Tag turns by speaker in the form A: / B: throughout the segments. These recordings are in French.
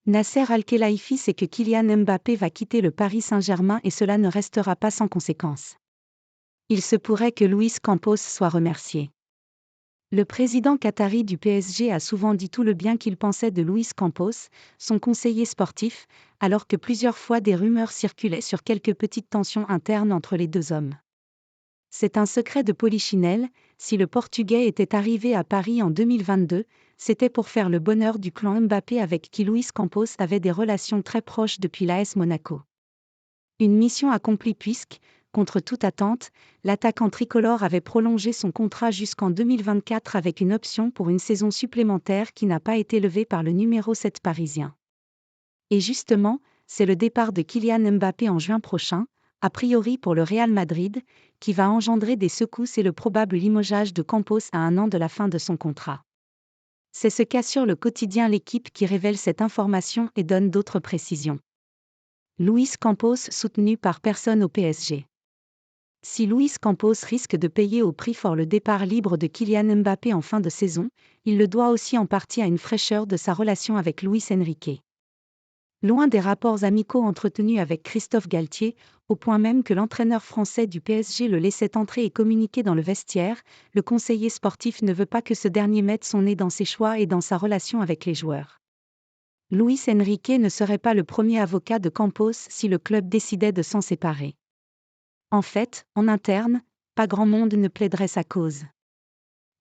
A: Nasser Al-Khelaifi sait que Kylian Mbappé va quitter le Paris Saint-Germain et cela ne restera pas sans conséquence. Il se pourrait que Luis Campos soit remercié. Le président qatari du PSG a souvent dit tout le bien qu'il pensait de Luis Campos, son conseiller sportif, alors que plusieurs fois des rumeurs circulaient sur quelques petites tensions internes entre les deux hommes. C'est un secret de polichinelle, si le Portugais était arrivé à Paris en 2022, c'était pour faire le bonheur du clan Mbappé avec qui Luis Campos avait des relations très proches depuis l'AS Monaco. Une mission accomplie puisque, contre toute attente, l'attaquant tricolore avait prolongé son contrat jusqu'en 2024 avec une option pour une saison supplémentaire qui n'a pas été levée par le numéro 7 parisien. Et justement, c'est le départ de Kylian Mbappé en juin prochain, a priori pour le Real Madrid, qui va engendrer des secousses et le probable limogeage de Campos à 1 an de la fin de son contrat. C'est ce qu'assure le quotidien L'Équipe qui révèle cette information et donne d'autres précisions. Luis Campos soutenu par personne au PSG. Si Luis Campos risque de payer au prix fort le départ libre de Kylian Mbappé en fin de saison, il le doit aussi en partie à une fraîcheur de sa relation avec Luis Enrique. Loin des rapports amicaux entretenus avec Christophe Galtier, au point même que l'entraîneur français du PSG le laissait entrer et communiquer dans le vestiaire, le conseiller sportif ne veut pas que ce dernier mette son nez dans ses choix et dans sa relation avec les joueurs. Luis Enrique ne serait pas le premier avocat de Campos si le club décidait de s'en séparer. En fait, en interne, pas grand monde ne plaiderait sa cause.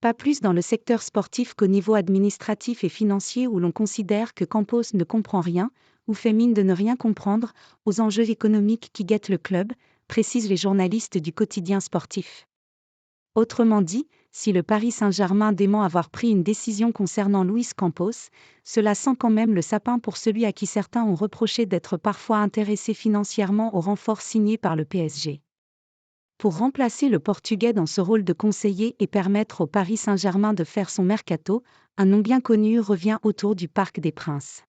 A: Pas plus dans le secteur sportif qu'au niveau administratif et financier où l'on considère que Campos ne comprend rien, ou fait mine de ne rien comprendre, aux enjeux économiques qui guettent le club, précisent les journalistes du quotidien sportif. Autrement dit, si le Paris Saint-Germain dément avoir pris une décision concernant Luis Campos, cela sent quand même le sapin pour celui à qui certains ont reproché d'être parfois intéressé financièrement au renfort signé par le PSG. Pour remplacer le Portugais dans ce rôle de conseiller et permettre au Paris Saint-Germain de faire son mercato, un nom bien connu revient autour du Parc des Princes.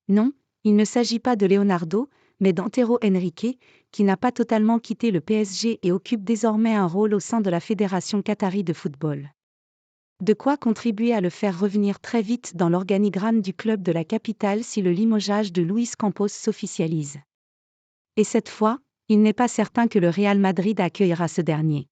A: Non, il ne s'agit pas de Leonardo, mais d'Antero Henrique, qui n'a pas totalement quitté le PSG et occupe désormais un rôle au sein de la Fédération qatari de football. De quoi contribuer à le faire revenir très vite dans l'organigramme du club de la capitale si le limogeage de Luis Campos s'officialise. Et cette fois, il n'est pas certain que le Real Madrid accueillera ce dernier.